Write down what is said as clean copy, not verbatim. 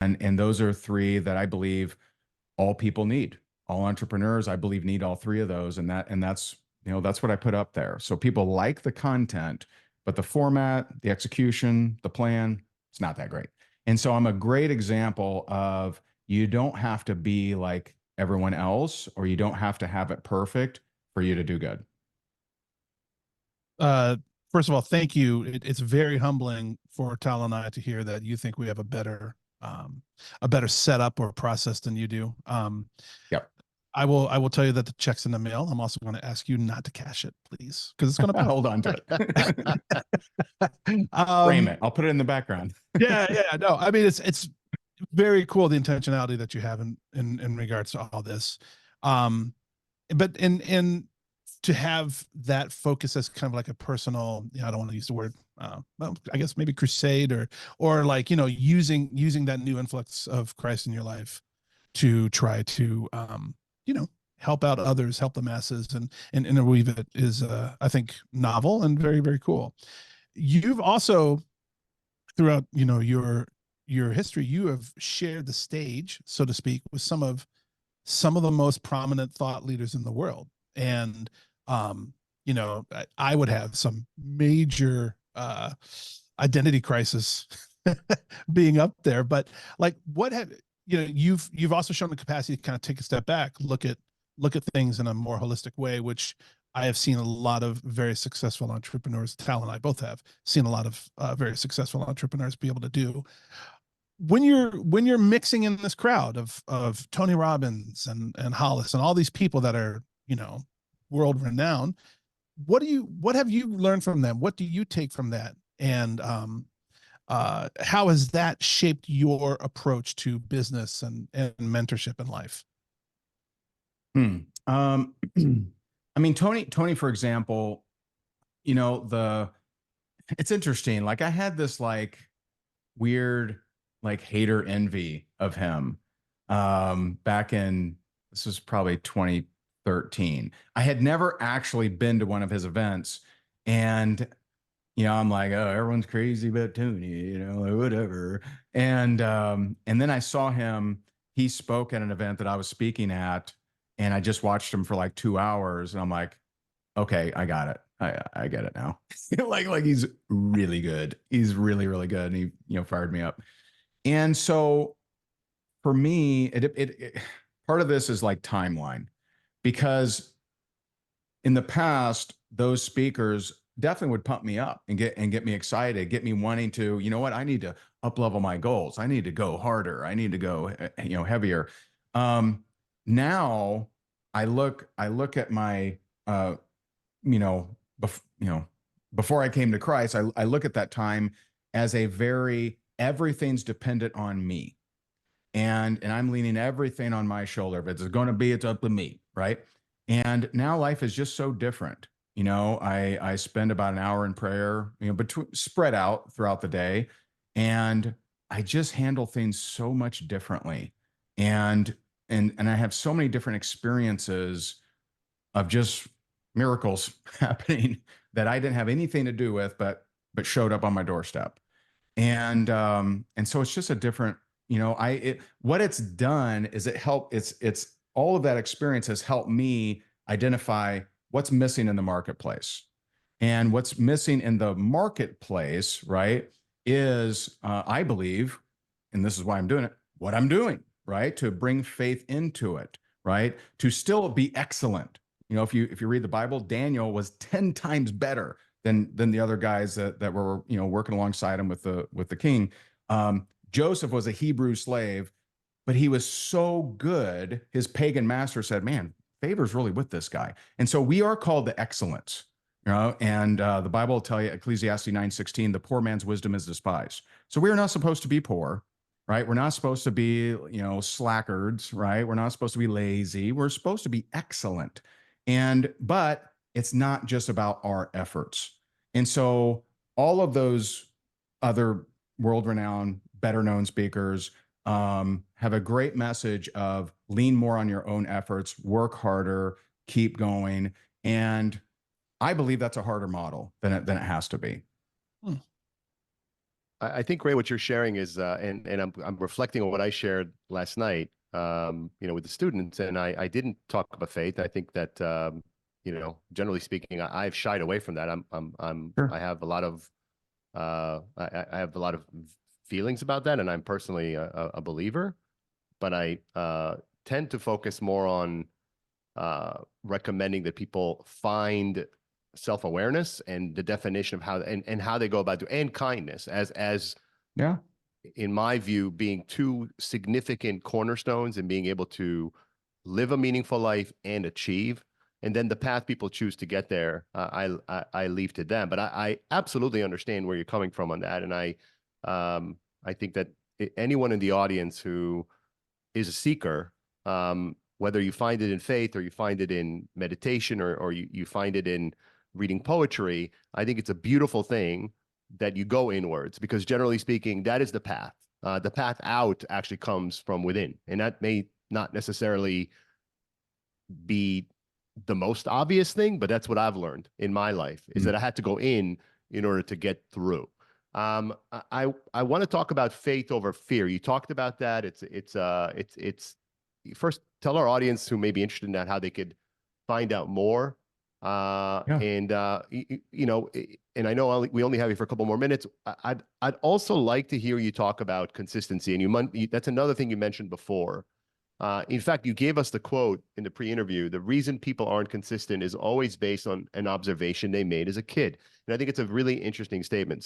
And those are three that I believe all people need. All entrepreneurs, I believe, need all three of those. And that's, that's what I put up there. So people like the content, but the format, the execution, the plan, it's not that great. And so I'm a great example of you don't have to be like everyone else, or you don't have to have it perfect for you to do good. Uh, First of all, thank you. It's very humbling for Tal and I to hear that you think we have a better setup or process than you do. Yep. I will tell you that the check's in the mail. I'm also going to ask you not to cash it, please, because it's going to Hold bounce. on to it. Frame um, it. I'll put it in the background. yeah, yeah, no, I mean it's very cool the intentionality that you have in regards to all this. Um, but in to have that focus as kind of like a personal, I don't want to use the word, well, I guess maybe crusade or like, using that new influx of Christ in your life to try to, you know, help out others, help the masses and interweave it is, I think novel and very, very cool. You've also throughout, your history, you have shared the stage, so to speak, with some of the most prominent thought leaders in the world. And, I would have some major identity crisis being up there. But like, what have you've also shown the capacity to kind of take a step back, look at things in a more holistic way, which I have seen a lot of very successful entrepreneurs. Tal and I both have seen a lot of very successful entrepreneurs be able to do when you're mixing in this crowd of Tony Robbins and Hollis and all these people that are world renowned. What have you learned from them? What do you take from that? And how has that shaped your approach to business and mentorship in life? Hmm. I mean, Tony, for example, the it's interesting. Like I had this like weird like hater envy of him back in this was probably 2013. I had never actually been to one of his events, and I'm like, oh, everyone's crazy about Tony, like whatever. And then I saw him, he spoke at an event that I was speaking at, and I just watched him for like 2 hours, and I'm like, okay, I got it. I get it now. Like he's really good. He's really, really good. And he, fired me up. And so for me, it part of this is like timeline, because in the past, those speakers definitely would pump me up and get me excited, get me wanting to, what, I need to up level my goals. I need to go harder. I need to go, heavier. Now I look at my, you know, before I came to Christ, I look at that time as a very, everything's dependent on me, and I'm leaning everything on my shoulder. If it's going to be, it's up to me, right? And now life is just so different. I spend about an hour in prayer, between spread out throughout the day, and I just handle things so much differently, and and I have so many different experiences of just miracles happening that I didn't have anything to do with, but showed up on my doorstep. And so it's just a different, what it's done is it's all of that experience has helped me identify what's missing in the marketplace. And what's missing in the marketplace, right, is I believe, and this is why I'm doing it, what I'm doing, right? To bring faith into it, right? To still be excellent. If you read the Bible, Daniel was 10 times better than the other guys that were working alongside him with the king. Joseph was a Hebrew slave, but he was so good. His pagan master said, "Man, favor's really with this guy." And so we are called to excellence. And the Bible will tell you, Ecclesiastes 9:16, the poor man's wisdom is despised. So we are not supposed to be poor, right? We're not supposed to be, slackers, right? We're not supposed to be lazy. We're supposed to be excellent. But it's not just about our efforts. And so all of those other world renowned, better known speakers have a great message of lean more on your own efforts, work harder, keep going. And I believe that's a harder model than it has to be. Hmm. I think, Ray, what you're sharing is, and I'm reflecting on what I shared last night, with the students, and I didn't talk about faith. I think that, generally speaking, I've shied away from that. Sure. I have a lot of, I have a lot of feelings about that, and I'm personally a believer, but I tend to focus more on recommending that people find self-awareness and the definition of how and how they go about doing, and kindness as Yeah. in my view being two significant cornerstones in being able to live a meaningful life and achieve. And then the path people choose to get there, I leave to them. But I absolutely understand where you're coming from on that, and I think that anyone in the audience who is a seeker, whether you find it in faith or you find it in meditation or you find it in reading poetry, I think it's a beautiful thing that you go inwards, because generally speaking, that is the path. The path out actually comes from within. And that may not necessarily be the most obvious thing, but that's what I've learned in my life, is that I had to go in order to get through. I want to talk about faith over fear. You talked about that. It's first tell our audience who may be interested in that how they could find out more. Yeah. And and I know we only have you for a couple more minutes. I'd also like to hear you talk about consistency. And that's another thing you mentioned before. In fact, you gave us the quote in the pre-interview: the reason people aren't consistent is always based on an observation they made as a kid. And I think it's a really interesting statement.